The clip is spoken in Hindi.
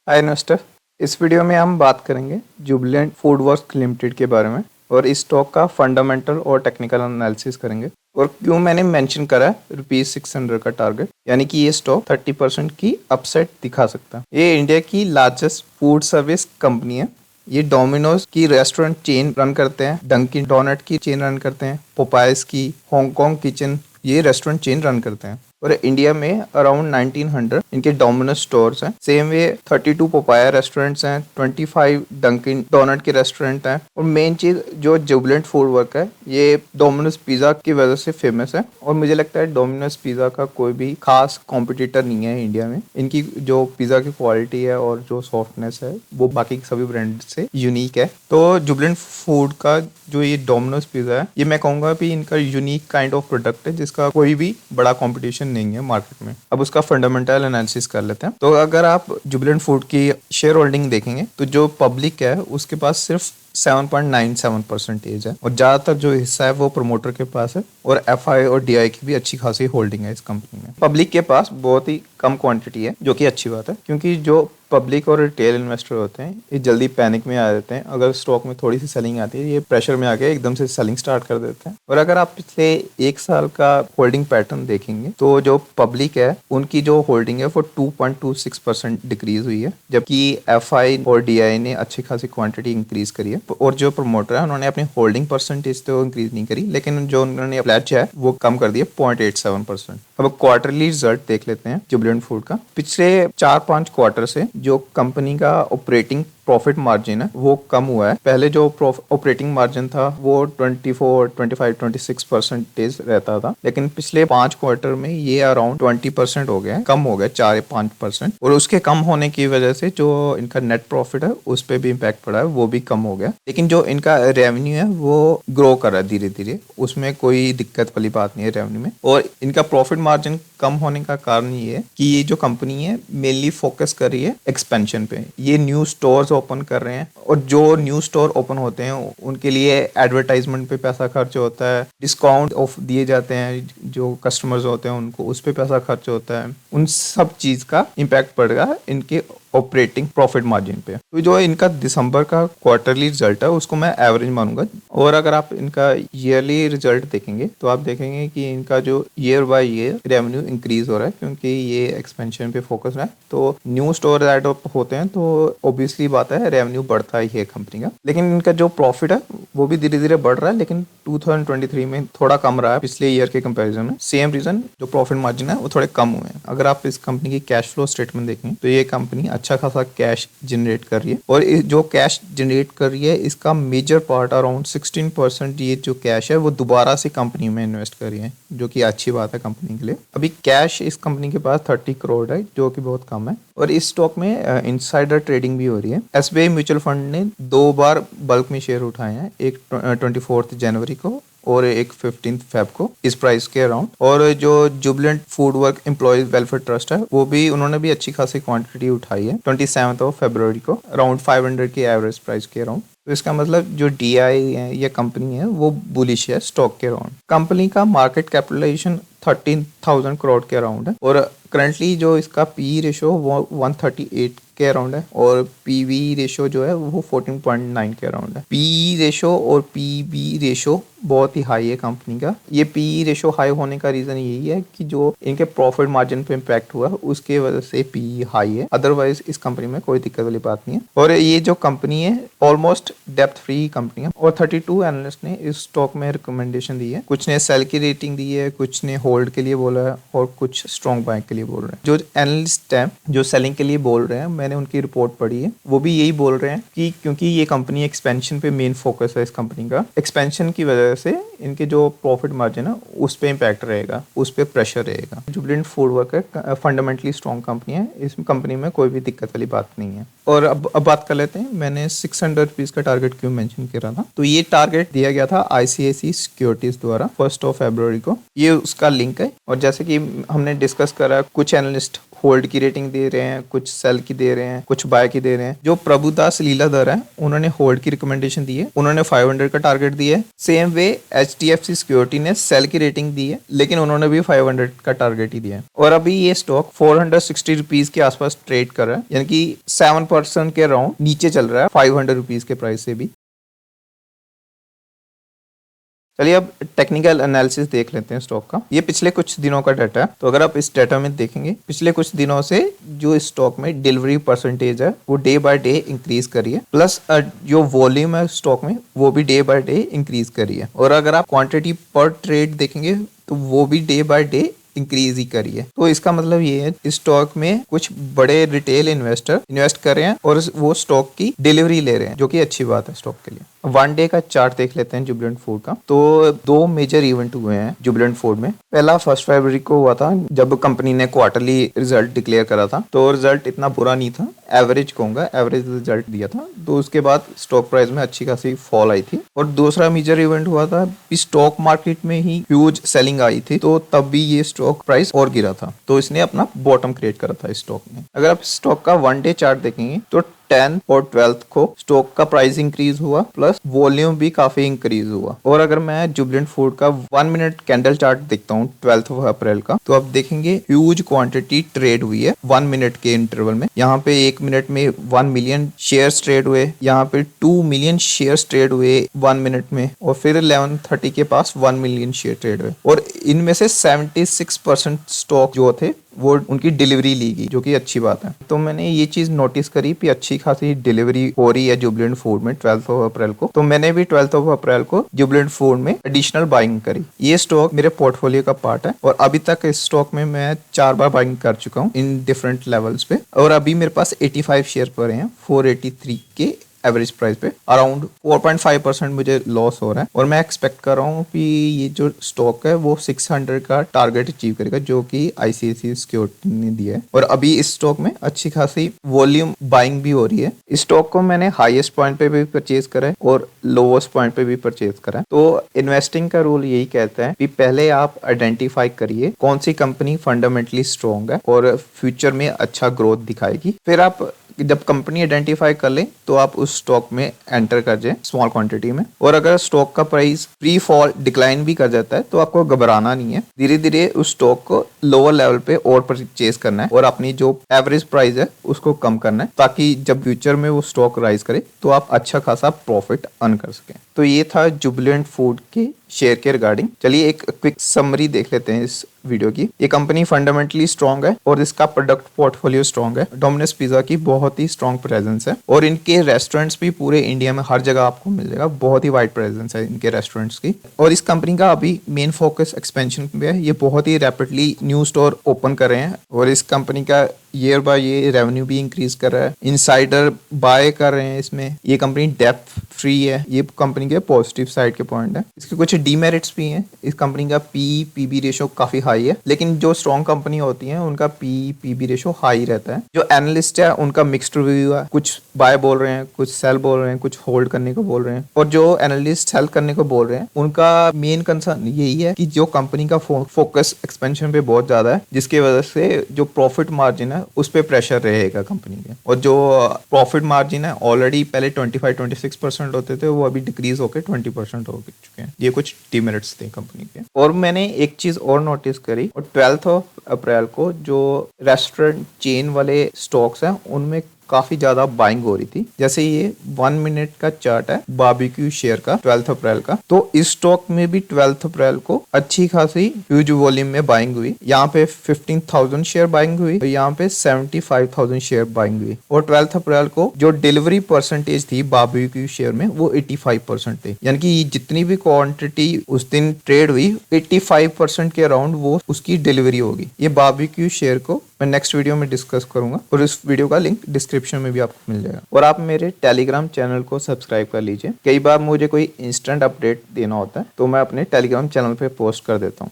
हाय नमस्ते। इस वीडियो में हम बात करेंगे जुबिलेंट फूडवर्क्स लिमिटेड के बारे में और इस स्टॉक का फंडामेंटल और टेक्निकल एनालिसिस करेंगे और क्यों मैंने मेंशन करा है ₹600 का टारगेट, यानी कि ये स्टॉक 30% की अपसाइड दिखा सकता है। ये इंडिया की लार्जेस्ट फूड सर्विस कंपनी है। ये डोमिनोज की रेस्टोरेंट चेन रन करते हैं, डंकिन डोनट की चेन रन करते हैं, पोपाइस की, हांगकांग किचन, ये रेस्टोरेंट चेन रन करते हैं और इंडिया में अराउंड 1900 इनके डोमिनोज स्टोर्स हैं। सेम वे 32 पोपाया रेस्टोरेंट्स हैं, 25 डंकिन डोनट के रेस्टोरेंट हैं और मेन चीज जो जुबिलेंट फूडवर्क है ये डोमिनोज पिज्जा की वजह से फेमस है और मुझे लगता है डोमिनोज पिज्जा का कोई भी खास कॉम्पिटिटर नहीं है इंडिया में। इनकी जो पिज्जा की क्वालिटी है और जो सॉफ्टनेस है वो बाकी सभी ब्रांड से यूनिक है। तो जुबिलेंट फूड का जो ये डोमिनोज पिज्जा है ये मैं कहूँगा भी इनका यूनिक काइंड ऑफ प्रोडक्ट है जिसका कोई भी बड़ा कंपटीशन नहीं है मार्केट में। अब उसका फंडामेंटल एनालिसिस कर लेते हैं। तो अगर आप जुबिलेंट फूड की शेयर होल्डिंग देखेंगे तो जो पब्लिक है उसके पास सिर्फ 7.97% है और ज्यादातर जो हिस्सा है वो प्रमोटर के पास है और एफआई और डीआई की भी अच्छी खासी होल्डिंग है इस कंपनी में। पब्लिक के पास बहुत ही कम क्वांटिटी है जो कि अच्छी बात है, क्योंकि जो पब्लिक और रिटेल इन्वेस्टर होते हैं ये जल्दी पैनिक में आ जाते हैं। अगर स्टॉक में थोड़ी सी सेलिंग आती है ये प्रेशर में आके एकदम से सेलिंग स्टार्ट कर देते हैं। और अगर आप पिछले एक साल का होल्डिंग पैटर्न देखेंगे तो जो पब्लिक है उनकी जो होल्डिंग है वो 2.26% डिक्रीज हुई है, जबकि एफआई और डीआई ने अच्छी खासी क्वांटिटी इंक्रीज करी है और जो प्रमोटर है उन्होंने अपनी होल्डिंग परसेंटेज तो इंक्रीज नहीं करी, लेकिन जो उन्होंने प्लेज है वो कम कर दिया 0.87%। अब क्वार्टरली रिजल्ट देख लेते हैं जुबिलेंट फूड का। पिछले 4-5 क्वार्टर से जो कंपनी का ऑपरेटिंग प्रॉफिट मार्जिन है वो कम हुआ है। पहले जो ऑपरेटिंग मार्जिन था वो 24, 25, 26% रहता था, लेकिन पिछले 5 क्वार्टर में ये अराउंड 20% हो गया है, कम हो गया 4-5%। और उसके कम होने की वजह से जो इनका नेट प्रॉफिट है उस पर भी इम्पैक्ट पड़ा है, वो भी कम हो गया। लेकिन जो इनका रेवेन्यू है वो ग्रो कर रहा है धीरे धीरे, उसमें कोई दिक्कत वाली बात नहीं है रेवेन्यू में। और इनका प्रॉफिट मार्जिन कम होने का कारण ये है कि ये जो कंपनी है मेनली फोकस कर रही है एक्सपेंशन पे। ये न्यू स्टोर्स ओपन कर रहे हैं और जो न्यू स्टोर ओपन होते हैं उनके लिए एडवर्टाइजमेंट पे पैसा खर्च होता है, डिस्काउंट ऑफ दिए जाते हैं, जो कस्टमर्स होते हैं उनको उस पे पैसा खर्च होता है। उन सब चीज का इम्पैक्ट पड़ेगा इनके ऑपरेटिंग प्रॉफिट मार्जिन पे। तो जो इनका दिसंबर का क्वार्टरली रिजल्ट है उसको मैं एवरेज मानूंगा। और अगर आप इनका ईयरली रिजल्ट देखेंगे तो आप देखेंगे कि इनका जो year by year revenue increase हो रहा है, क्योंकि ये एक्सपेंशन पे फोकस है। तो न्यू स्टोर ऐड अप होते हैं तो ऑब्वियसली बात है रेवेन्यू बढ़ता ही है कंपनी का। लेकिन इनका जो प्रॉफिट है वो भी धीरे धीरे बढ़ रहा है, लेकिन 2023 में थोड़ा कम रहा है पिछले ईयर के कंपेरिजन में। सेम रीजन जो प्रॉफिट मार्जिन है वो थोड़े कम हुए हैं। अगर आप इस कंपनी की कैश फ्लो स्टेटमेंट देखें तो ये कंपनी अच्छा खासा कैश जनरेट कर रही है और जो कैश जनरेट कर रही है इसका मेजर पार्ट अराउंड 16% ये जो कैश है वो दोबारा से कंपनी में इन्वेस्ट कर रही है, जो कि अच्छी बात है कंपनी के लिए। अभी कैश इस कंपनी के पास 30 करोड़ है, जो कि बहुत कम है। और इस स्टॉक में इनसाइडर ट्रेडिंग भी हो रही है। एसबीआई म्यूचुअल फंड ने 2 बार बल्क में शेयर उठाए हैं, एक 24 जनवरी को और एक 15 फेब को इस प्राइस के अराउंड। और जो Jubilant foodwork employees welfare trust है वो भी उन्होंने भी अच्छी खासी क्वांटिटी उठाई है 27 फरवरी को अराउंड 500 की एवरेज प्राइस के अराउंड। तो इसका मतलब जो डीआई है या कंपनी है वो बुलिश है स्टॉक के अराउंड। कंपनी का मार्केट कैपिटलाइजेशन 13,000 करोड़ के अराउंड है और करंटली जो इसका पी रेशो वो 138 के अराउंड है और पीवी रेशो जो है वो 14.9 के अराउंड है। पी रेशो और पीबी रेशो बहुत ही हाई है कंपनी का। ये पी रेशो हाई होने का रीजन यही है कि जो इनके प्रॉफिट मार्जिन पे इम्पैक्ट हुआ उसके वजह से पी हाई है, अदरवाइज इस कंपनी में कोई दिक्कत वाली बात नहीं है। और ये जो कंपनी है ऑलमोस्ट डेप्थ फ्री कंपनी है और 32 एनालिस्ट ने इस स्टॉक में रिकमेंडेशन दी है। कुछ ने सेल की रेटिंग दी है, कुछ ने होल्ड के लिए बोला है और कुछ स्ट्रॉन्ग बाय के लिए बोल रहे हैं। जो एनालिस्ट है जो सेलिंग के लिए बोल रहे हैं, मैंने उनकी रिपोर्ट पढ़ी है, वो भी यही बोल रहे हैं कि क्योंकि ये कंपनी एक्सपेंशन पे मेन फोकस है, इस कंपनी का एक्सपेंशन की वजह से इनके जो प्रॉफिट मार्जिन है उस पे इम्पैक्ट रहेगा, उस पे प्रेशर रहेगा। जुबिलेंट फूडवर्क है फंडामेंटली स्ट्रॉन्ग कंपनी है, इस कंपनी में कोई भी दिक्कत वाली बात नहीं है। और अब बात कर लेते हैं मैंने 600 रुपीज का टारगेट क्यों मेंशन किया था। तो ये टारगेट दिया गया था आईसीआईसीआई सिक्योरिटीज द्वारा 1 फरवरी को। ये उसका लिंक है और जैसे कि हमने डिस्कस करा कुछ एनालिस्ट होल्ड की रेटिंग दे रहे हैं, कुछ सेल की दे रहे हैं, कुछ बाय की दे रहे हैं। जो प्रभुदास लीलाधर है उन्होंने होल्ड की रिकमेंडेशन दी है, उन्होंने 500 का टारगेट दिया है। सेम वे HDFC सिक्योरिटी ने सेल की रेटिंग दी है, लेकिन उन्होंने भी 500 का टारगेट ही दिया है। और अभी ये स्टॉक 460 रुपीज के आसपास ट्रेड कर रहा है, यानी कि 7% के अराउंड नीचे चल रहा है 500 रुपीज के प्राइस से भी। चलिए अब टेक्निकल एनालिसिस देख लेते हैं स्टॉक का। ये पिछले कुछ दिनों का डाटा है, तो अगर आप इस डाटा में देखेंगे पिछले कुछ दिनों से जो स्टॉक में डिलीवरी परसेंटेज है वो डे बाय डे इंक्रीज करी है, प्लस जो वॉल्यूम है स्टॉक में वो भी डे बाय डे इंक्रीज करी है। और अगर आप क्वांटिटी पर ट्रेड देखेंगे तो वो भी डे बाय डे इंक्रीज ही करी है। तो इसका मतलब ये है इस स्टॉक में कुछ बड़े रिटेल इन्वेस्टर इन्वेस्ट कर रहे हैं और वो स्टॉक की डिलीवरी ले रहे हैं, जो कि अच्छी बात है स्टॉक के लिए। वन डे का चार्ट देख लेते हैं जुबिलेंट फूड का। तो 2 मेजर इवेंट हुए हैं जुबिलेंट फूड में। पहला 1 फरवरी को हुआ था जब कंपनी ने क्वार्टरली रिजल्ट डिक्लेयर करा था, तो रिजल्ट इतना बुरा नहीं था, एवरेज कहूंगा, एवरेज रिजल्ट दिया था। तो उसके बाद स्टॉक प्राइस में अच्छी खासी फॉल आई थी। और दूसरा मेजर इवेंट हुआ था स्टॉक मार्केट में ही ह्यूज सेलिंग आई थी, तो तब भी ये स्टॉक प्राइस और गिरा था, तो इसने अपना बॉटम क्रिएट करा था स्टॉक में। अगर आप स्टॉक का 1 डे चार्ट देखेंगे तो 10 और 12 को स्टॉक का प्राइस इंक्रीज हुआ, प्लस वॉल्यूम भी काफी इंक्रीज हुआ। और अगर मैं जुबिलेंट फूड का 1 मिनट कैंडल चार्ट देखता हूँ 12 अप्रैल का, तो आप देखेंगे ह्यूज क्वांटिटी ट्रेड हुई है 1 मिनट के इंटरवल में। यहाँ पे 1 मिनट में 1 मिलियन शेयर्स ट्रेड हुए, यहाँ पे 2 मिलियन शेयर्स ट्रेड हुए 1 मिनट में, और फिर 11:30 के पास 1 मिलियन शेयर ट्रेड हुए। और इनमें से 76% स्टॉक जो थे वो उनकी डिलीवरी ली गई, जो कि अच्छी बात है। तो मैंने ये चीज नोटिस करी कि अच्छी खासी डिलीवरी हो रही है जुबिलेंट फूड में 12 अप्रैल को। तो मैंने भी 12 अप्रैल को जुबिलेंट फूड में एडिशनल बाइंग करी। ये स्टॉक मेरे पोर्टफोलियो का पार्ट है और अभी तक इस स्टॉक में मैं 4 बार बाइंग कर चुका हूँ इन डिफरेंट लेवल्स पे। और अभी मेरे पास 85 शेयर पड़े हैं 483 के एवरेज प्राइस पे। अराउंड 4.5% मुझे लॉस हो रहा है, और मैं एक्सपेक्ट कर रहा हूँ कि ये जो स्टॉक है वो 600 का टारगेट अचीव करेगा, जो कि ICICI सिक्योरिटी ने दिया है। और अभी इस स्टॉक में अच्छी खासी वॉल्यूम बाइंग भी हो रही है। इस स्टॉक को मैंने हाईएस्ट पॉइंट पे भी परचेज करा है और लोवेस्ट पॉइंट पे भी परचेज करा है। तो इन्वेस्टिंग का रूल यही कहता है कि पहले आप आइडेंटिफाई करिए कौन सी कंपनी फंडामेंटली स्ट्रॉन्ग है और फ्यूचर में अच्छा ग्रोथ दिखाएगी। फिर आप जब कंपनी आइडेंटिफाई कर ले तो आप उस स्टॉक में एंटर कर जाए स्मॉल क्वांटिटी में। और अगर स्टॉक का प्राइस प्री फॉल डिक्लाइन भी कर जाता है तो आपको घबराना नहीं है, धीरे धीरे उस स्टॉक को लोअर लेवल पे और परचेज करना है और अपनी जो एवरेज प्राइस है उसको कम करना है, ताकि जब फ्यूचर में वो स्टॉक राइज करे तो आप अच्छा खासा प्रॉफिट अर्न कर सकें। तो ये था जुबिलेंट फूड के शेयर के रिगार्डिंग। चलिए एक क्विक समरी देख लेते हैं इस वीडियो की। ये कंपनी फंडामेंटली स्ट्रांग है और इसका प्रोडक्ट पोर्टफोलियो स्ट्रांग है। डोमिनोज पिज्जा की बहुत ही स्ट्रांग प्रेजेंस है और इनके रेस्टोरेंट्स भी पूरे इंडिया में हर जगह आपको मिल जाएगा। बहुत ही वाइड प्रेजेंस है इनके रेस्टोरेंट्स की। और इस कंपनी का अभी मेन फोकस एक्सपेंशन पे है। ये बहुत ही रैपिडली न्यू स्टोर ओपन कर रहे हैं और इस कंपनी का ईयर बाय ईयर रेवेन्यू भी इंक्रीज कर रहा है। इनसाइडर बाय कर रहे हैं इसमें। ये कंपनी डेप्थ फ्री है, ये कंपनी के पॉजिटिव साइड के पॉइंट है। इसके कुछ डीमेरिट्स भी हैं। इस कंपनी का PE/PB रेशो काफी हाई है, लेकिन जो स्ट्रॉन्ग कंपनी होती है उनका PE/PB रेशो हाई रहता है। जो एनालिस्ट है उनका मिक्स्ड रिव्यू है, कुछ बाय बोल रहे हैं, कुछ सेल बोल रहे हैं, कुछ होल्ड करने को बोल रहे हैं। और जो एनालिस्ट सेल करने को बोल रहे हैं उनका मेन कंसर्न यही है कि जो कंपनी का फोकस एक्सपेंशन पे बहुत ज्यादा है, जिसकी वजह से जो प्रॉफिट मार्जिन है उस पर प्रेशर रहेगा कंपनी के। और जो प्रॉफिट मार्जिन है ऑलरेडी पहले 25-26% होते थे, वो अभी डिक्रीज होकर 20% हो चुके हैं। ये कुछ डीमेरिट्स थे कंपनी के। और मैंने एक चीज और नोटिस करी, और 12 अप्रैल को जो रेस्टोरेंट चेन वाले स्टॉक्स हैं उनमें काफी ज्यादा बाइंग हो रही थी। जैसे ये 1 मिनट का चार्ट है बारबेक्यू शेयर का 12 अप्रैल का, तो इस स्टॉक में भी 12 अप्रैल को अच्छी खासी ह्यूज वॉल्यूम में बाइंग हुई। यहाँ पे 15,000 शेयर बाइंग हुई और यहाँ पे 75,000 शेयर बाइंग हुई। और 12 अप्रैल को जो डिलीवरी परसेंटेज थी बारबेक्यू शेयर में वो 85% थी, यानी कि जितनी भी क्वांटिटी उस दिन ट्रेड हुई 85% के अराउंड वो उसकी डिलीवरी होगी। ये बारबेक्यू शेयर को मैं नेक्स्ट वीडियो में डिस्कस करूंगा और इस वीडियो का लिंक डिस्क्रिप्शन में भी आपको मिल जाएगा। और आप मेरे टेलीग्राम चैनल को सब्सक्राइब कर लीजिए। कई बार मुझे कोई इंस्टेंट अपडेट देना होता है तो मैं अपने टेलीग्राम चैनल पे पोस्ट कर देता हूँ।